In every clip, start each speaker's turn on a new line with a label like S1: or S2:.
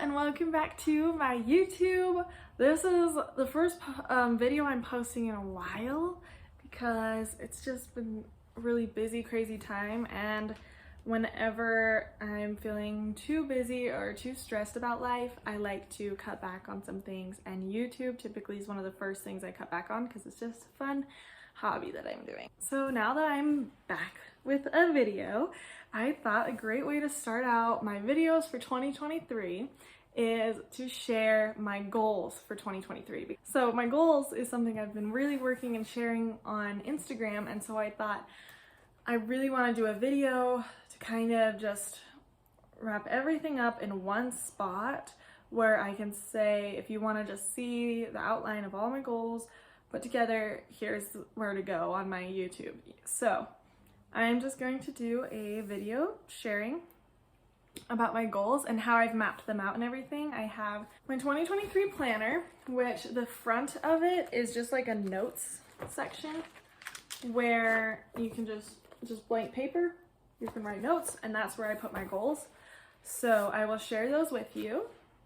S1: and welcome back to my YouTube. This is the first video I'm posting in a while because it's just been a really busy, crazy time, and whenever I'm feeling too busy or too stressed about life, I like to cut back on some things, and YouTube typically is one of the first things I cut back on because it's just a fun hobby that I'm doing. So now that I'm back with a video, I thought a great way to start out my videos for 2023 is to share my goals for 2023. So my goals is something I've been really working and sharing on Instagram, and so I thought I really want to do a video to kind of just wrap everything up in one spot where I can say, if you want to just see the outline of all my goals put together, here's where to go on my YouTube. So I'm just going to do a video sharing about my goals and how I've mapped them out and everything. I have my 2023 planner, which the front of it is just like a notes section where you can just blank paper, you can write notes, and that's where I put my goals. So I will share those with you.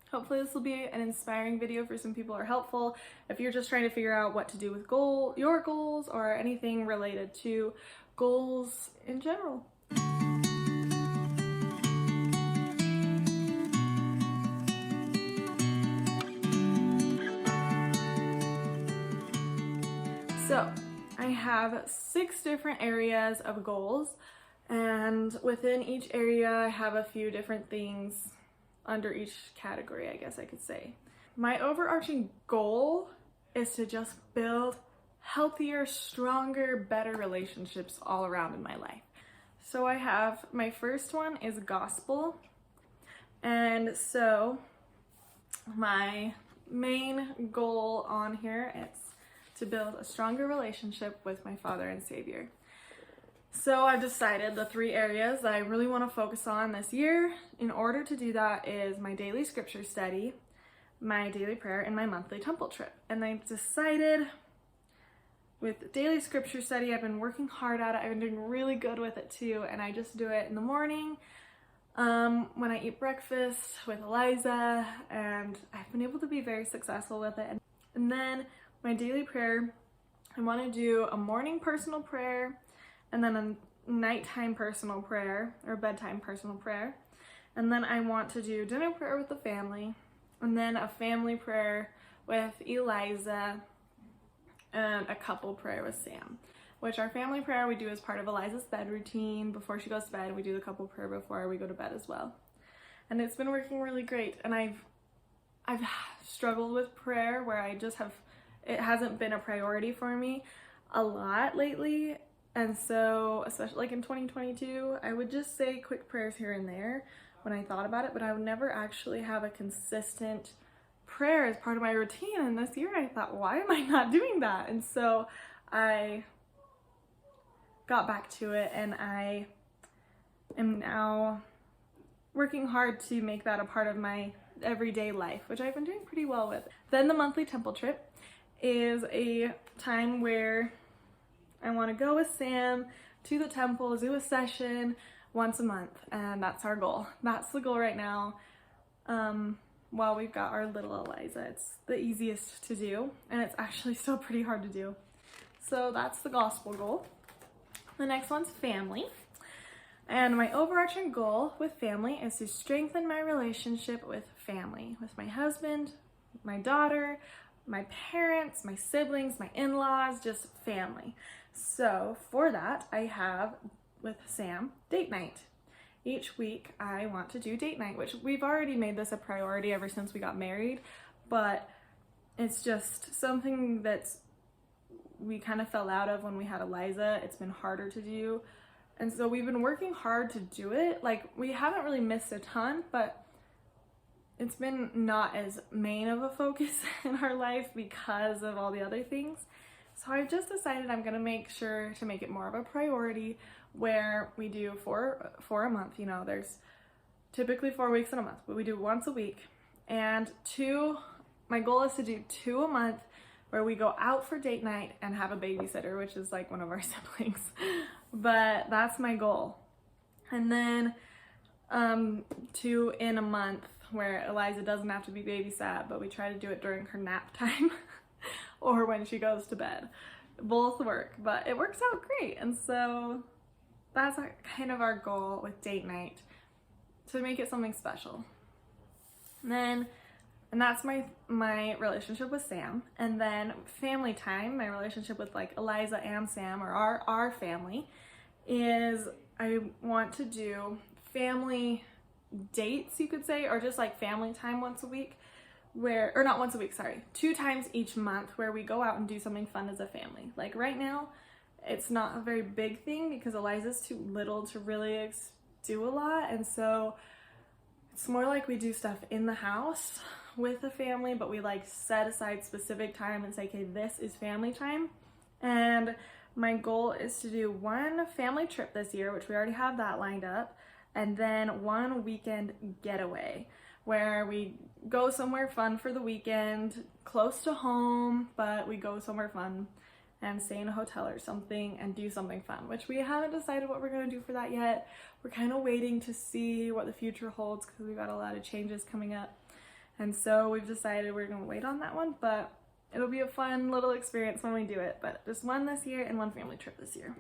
S1: Hopefully this will be an inspiring video for some people, or helpful if you're just trying to figure out what to do with your goals or anything related to goals in general. So I have 6 different areas of goals, and within each area I have a few different things under each category, I guess I could say. My overarching goal is to just build healthier, stronger, better relationships all around in my life. So I have, my first one is gospel. And so my main goal on here is to build a stronger relationship with my Father and Savior. So I've decided the 3 areas that I really want to focus on this year in order to do that is my daily scripture study, my daily prayer, and my monthly temple trip. And I've decided with daily scripture study, I've been working hard at it. I've been doing really good with it too, and I just do it in the morning when I eat breakfast with Eliza, and I've been able to be very successful with it. And then my daily prayer, I want to do a morning personal prayer, and then a nighttime personal prayer, or bedtime personal prayer. And then I want to do dinner prayer with the family, and then a family prayer with Eliza, and a couple prayer with Sam, which our family prayer we do as part of Eliza's bed routine. Before she goes to bed, we do the couple prayer before we go to bed as well. And it's been working really great. And I've struggled with prayer where it hasn't been a priority for me a lot lately. And so, especially like in 2022, I would just say quick prayers here and there when I thought about it, but I would never actually have a consistent prayer as part of my routine. And this year I thought, why am I not doing that? And so I got back to it, and I am now working hard to make that a part of my everyday life, which I've been doing pretty well with. Then the monthly temple trip is a time where I want to go with Sam to the temple, do a session once a month, and that's our goal. That's the goal right now. While we've got our little Eliza, it's the easiest to do, and it's actually still pretty hard to do. So that's the gospel goal. The next one's family. And my overarching goal with family is to strengthen my relationship with family, with my husband, my daughter, my parents, my siblings, my in-laws, just family. So for that, I have with Sam date night. Each week I want to do date night, which we've already made this a priority ever since we got married, but it's just something that we kind of fell out of when we had Eliza. It's been harder to do, and so we've been working hard to do it. Like, we haven't really missed a ton, but it's been not as main of a focus in our life because of all the other things. So I've just decided I'm gonna make sure to make it more of a priority, where we do four a month. You know, there's typically 4 weeks in a month, but we do once a week. And my goal is to do 2 a month where we go out for date night and have a babysitter, which is like one of our siblings. But that's my goal. And then 2 in a month where Eliza doesn't have to be babysat, but we try to do it during her nap time or when she goes to bed. Both work, but it works out great. And so that's kind of our goal with date night, to make it something special. And that's my relationship with Sam. And then family time, my relationship with like Eliza and Sam, or our family, is I want to do family dates, you could say, or just like family time once a week, or not once a week, sorry, 2 times each month, where we go out and do something fun as a family. Like right now, it's not a very big thing because Eliza's too little to really do a lot. And so it's more like we do stuff in the house with the family, but we like set aside specific time and say, okay, this is family time. And my goal is to do 1 family trip this year, which we already have that lined up, and then 1 weekend getaway where we go somewhere fun for the weekend, close to home, but we go somewhere fun and stay in a hotel or something and do something fun, which we haven't decided what we're going to do for that yet. We're kind of waiting to see what the future holds because we've got a lot of changes coming up. And so we've decided we're going to wait on that one, but it'll be a fun little experience when we do it. But just 1 this year and 1 family trip this year.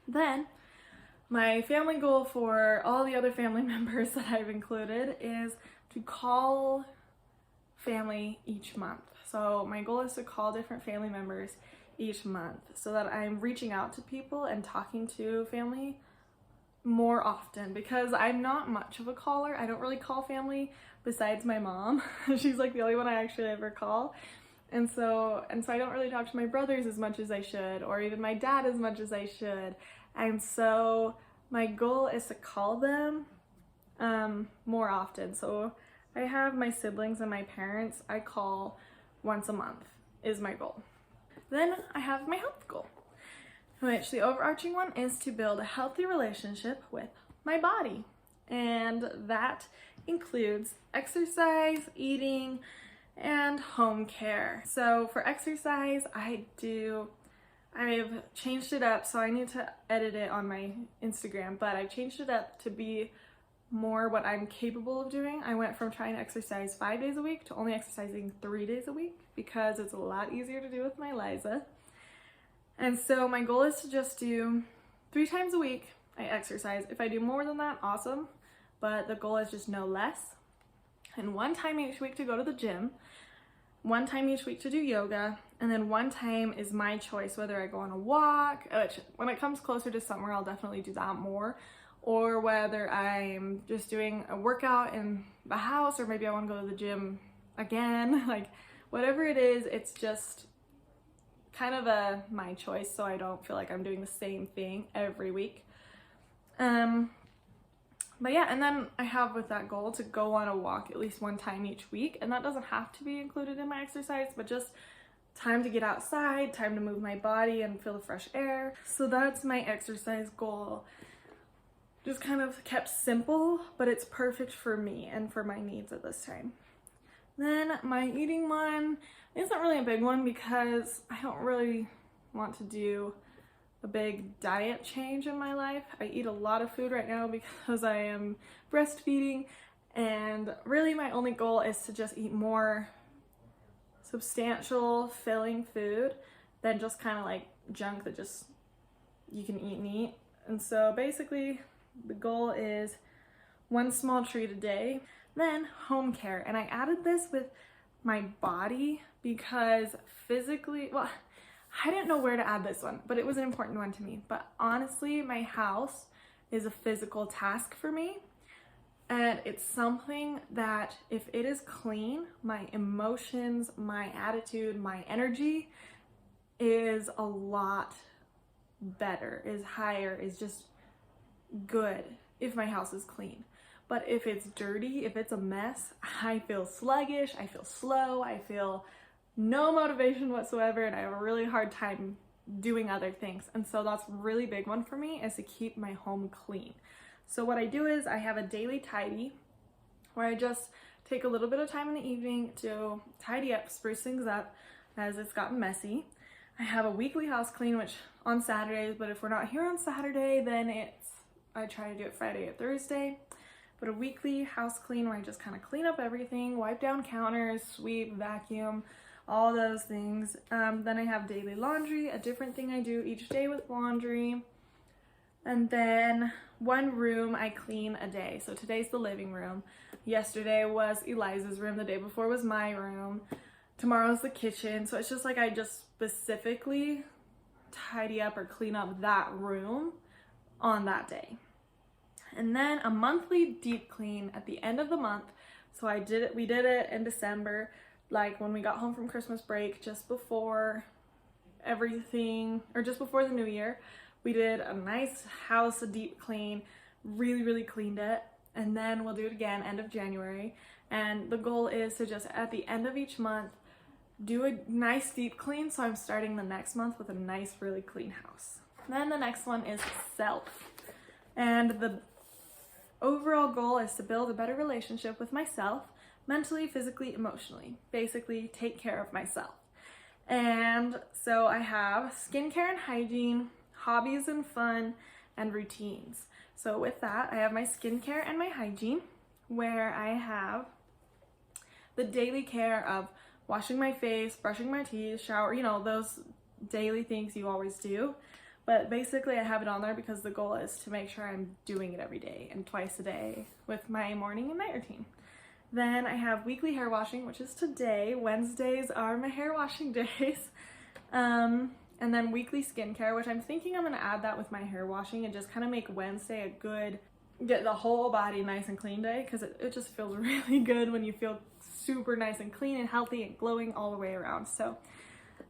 S1: Then my family goal for all the other family members that I've included is to call family each month. So my goal is to call different family members each month so that I'm reaching out to people and talking to family more often, because I'm not much of a caller. I don't really call family besides my mom. She's like the only one I actually ever call. And so I don't really talk to my brothers as much as I should, or even my dad as much as I should. And so my goal is to call them more often. So I have my siblings and my parents I call once a month is my goal. Then I have my health goal, which the overarching one is to build a healthy relationship with my body. And that includes exercise, eating, and home care. So for exercise, I've changed it up, so I need to edit it on my Instagram, but I've changed it up to be more what I'm capable of doing. I went from trying to exercise 5 days a week to only exercising 3 days a week because it's a lot easier to do with my Eliza. And so my goal is to just do 3 times a week I exercise. If I do more than that, awesome, but the goal is just no less. And 1 time each week to go to the gym, 1 time each week to do yoga, and then 1 time is my choice, whether I go on a walk, which when it comes closer to summer, I'll definitely do that more, or whether I'm just doing a workout in the house, or maybe I want to go to the gym again. Like whatever it is, it's just kind of my choice, so I don't feel like I'm doing the same thing every week. But yeah, and then I have with that goal to go on a walk at least 1 time each week, and that doesn't have to be included in my exercise, but just time to get outside, time to move my body and feel the fresh air. So that's my exercise goal. Just kind of kept simple, but it's perfect for me and for my needs at this time. Then my eating one isn't really a big one because I don't really want to do a big diet change in my life. I eat a lot of food right now because I am breastfeeding, and really my only goal is to just eat more substantial, filling food than just kind of like junk that just you can eat and eat. And so basically the goal is 1 small treat a day. Then home care, and I added this with my body because physically, well, I didn't know where to add this one, but it was an important one to me. But honestly, my house is a physical task for me, and it's something that if it is clean, my emotions, my attitude, my energy is a lot better, is higher, is just good if my house is clean. But if it's dirty, if it's a mess, I feel sluggish, I feel slow, I feel no motivation whatsoever, and I have a really hard time doing other things. And so that's a really big one for me, is to keep my home clean. So what I do is I have a daily tidy where I just take a little bit of time in the evening to tidy up, spruce things up as it's gotten messy. I have a weekly house clean, which on Saturdays, but if we're not here on Saturday, then I try to do it Friday or Thursday. but a weekly house clean where I just kind of clean up everything, wipe down counters, sweep, vacuum, all those things. Then I have daily laundry, a different thing I do each day with laundry. And then one room I clean a day. So today's the living room. Yesterday was Eliza's room. The day before was my room. Tomorrow's the kitchen. So it's just like I just specifically tidy up or clean up that room on that day. And then a monthly deep clean at the end of the month. So we did it in December, like when we got home from Christmas break, just before everything, or just before the new year. We did a nice house deep clean, really cleaned it, and then we'll do it again end of January. And the goal is to just at the end of each month do a nice deep clean, so I'm starting the next month with a nice really clean house. Then the next one is self, and the overall goal is to build a better relationship with myself, mentally, physically, emotionally. Basically take care of myself. And so I have skincare and hygiene, hobbies and fun, and routines. So with that, I have my skincare and my hygiene, where I have the daily care of washing my face, brushing my teeth, shower, you know, those daily things you always do. But basically I have it on there because the goal is to make sure I'm doing it every day and twice a day with my morning and night routine. Then I have weekly hair washing, which is today. Wednesdays are my hair washing days. And then weekly skincare, which I'm thinking I'm gonna add that with my hair washing and just kind of make Wednesday a good, get the whole body nice and clean day, because it just feels really good when you feel super nice and clean and healthy and glowing all the way around. So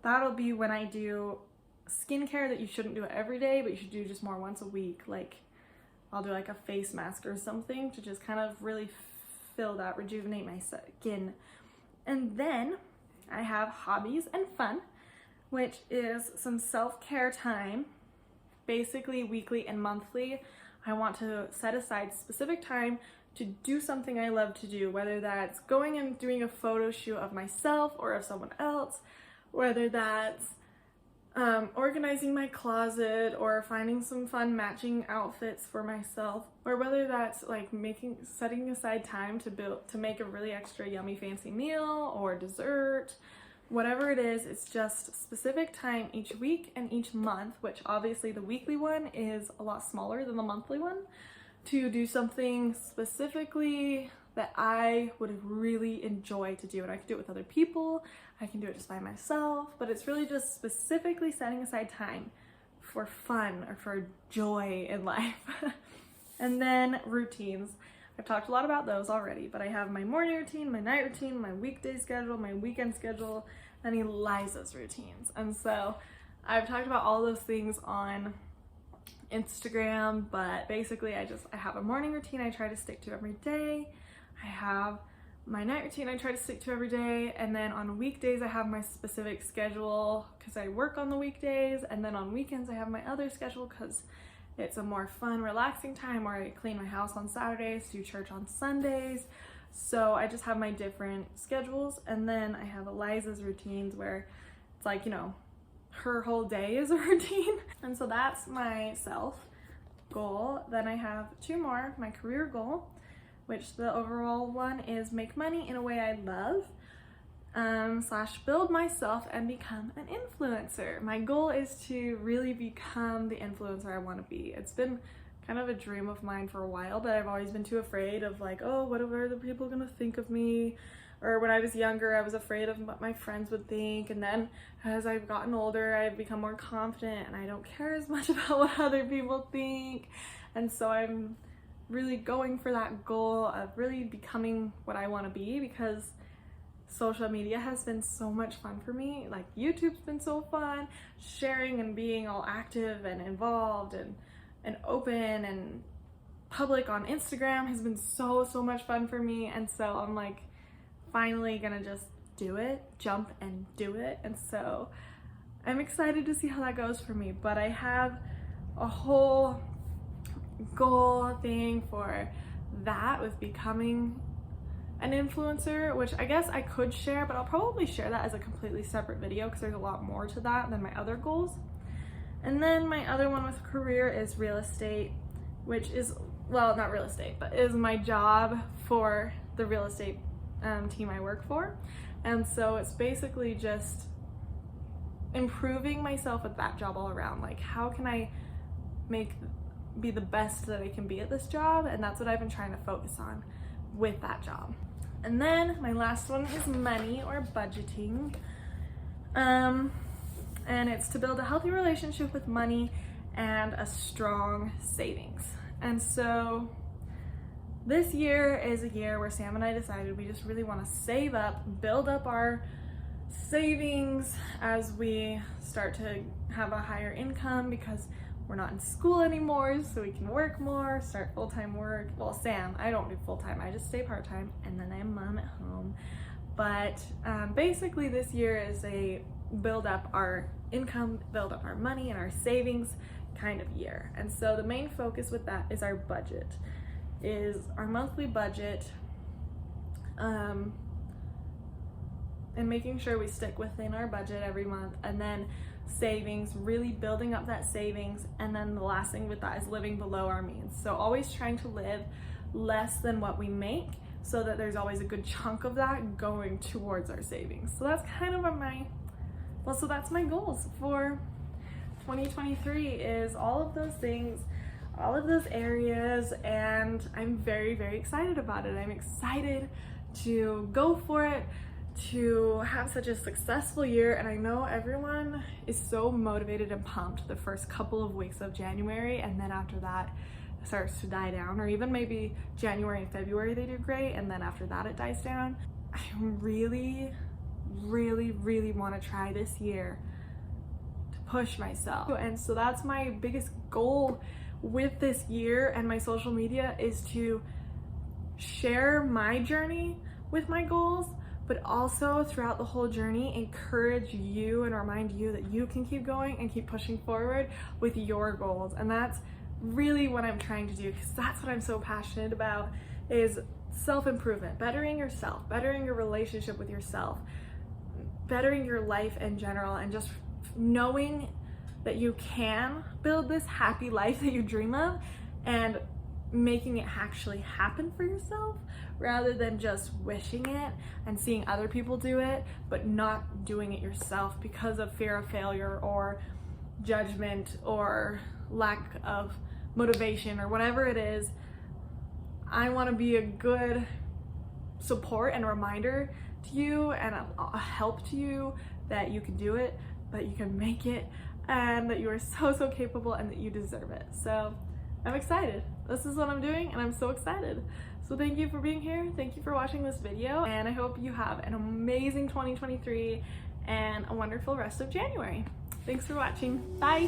S1: that'll be when I do skincare that you shouldn't do it every day, but you should do just more once a week. Like I'll do like a face mask or something to just kind of really fill that, rejuvenate my skin. And then I have hobbies and fun, which is some self-care time, basically weekly and monthly. I want to set aside specific time to do something I love to do, whether that's going and doing a photo shoot of myself or of someone else, whether that's organizing my closet or finding some fun matching outfits for myself, or whether that's like setting aside time to make a really extra yummy fancy meal or dessert. Whatever it is, it's just specific time each week and each month, which obviously the weekly one is a lot smaller than the monthly one, to do something specifically that I would really enjoy to do. And I can do it with other people, I can do it just by myself, but it's really just specifically setting aside time for fun or for joy in life. And then routines. I've talked a lot about those already, but I have my morning routine, my night routine, my weekday schedule, my weekend schedule, and Eliza's routines. And so I've talked about all those things on Instagram, but basically I have a morning routine I try to stick to every day. I have my night routine I try to stick to every day, and then on weekdays I have my specific schedule because I work on the weekdays, and then on weekends I have my other schedule because it's a more fun, relaxing time where I clean my house on Saturdays, do church on Sundays. So I just have my different schedules. And then I have Eliza's routines where it's like, you know, her whole day is a routine. And so that's my self goal. Then I have two more, my career goal, which the overall one is make money in a way I love, / build myself and become an influencer. My goal is to really become the influencer I want to be. It's been kind of a dream of mine for a while, but I've always been too afraid of like, oh, what are the people gonna think of me? Or when I was younger, I was afraid of what my friends would think. And then as I've gotten older, I've become more confident and I don't care as much about what other people think. And so I'm really going for that goal of really becoming what I want to be, because social media has been so much fun for me. Like YouTube's been so fun, sharing and being all active and involved and open and public on Instagram has been so much fun for me. And so I'm like finally gonna just do it, jump and do it. And so I'm excited to see how that goes for me. But I have a whole goal thing for that with becoming an influencer, which I guess I could share, but I'll probably share that as a completely separate video because there's a lot more to that than my other goals. And then my other one with career is real estate, which is well, not real estate, but is my job for the real estate team I work for. And so it's basically just improving myself at that job all around. Like, how can I be the best that I can be at this job? And that's what I've been trying to focus on with that job. And then my last one is money or budgeting. And it's to build a healthy relationship with money and a strong savings. And so this year is a year where Sam and I decided we just really want to save up, build up our savings as we start to have a higher income, because we're not in school anymore, so we can work more, start full-time work. Well, Sam, I don't do full-time, I just stay part-time, and then I'm mom at home. But basically this year is a build up our income, build up our money and our savings kind of year. And so the main focus with that is our budget, is our monthly budget, and making sure we stick within our budget every month, and then savings, really building up that savings. And then the last thing with that is living below our means. So always trying to live less than what we make, so that there's always a good chunk of that going towards our savings. So that's kind of so that's my goals for 2023, is all of those things, all of those areas, and I'm very, very excited about it. I'm excited to go for it, to have such a successful year. And I know everyone is so motivated and pumped the first couple of weeks of January, and then after that it starts to die down, or even maybe January and February they do great, and then after that it dies down. I really, really, really want to try this year to push myself. And so that's my biggest goal with this year and my social media, is to share my journey with my goals, but also throughout the whole journey encourage you and remind you that you can keep going and keep pushing forward with your goals. And that's really what I'm trying to do, because that's what I'm so passionate about, is self-improvement, bettering yourself, bettering your relationship with yourself, bettering your life in general, and just knowing that you can build this happy life that you dream of, and making it actually happen for yourself, rather than just wishing it and seeing other people do it, but not doing it yourself because of fear of failure or judgment or lack of motivation or whatever it is. I want to be a good support and reminder to you, and a help to you, that you can do it, that you can make it, and that you are so, so capable, and that you deserve it. So I'm excited. This is what I'm doing, and I'm so excited. So thank you for being here. Thank you for watching this video, and I hope you have an amazing 2023 and a wonderful rest of January. Thanks for watching. Bye.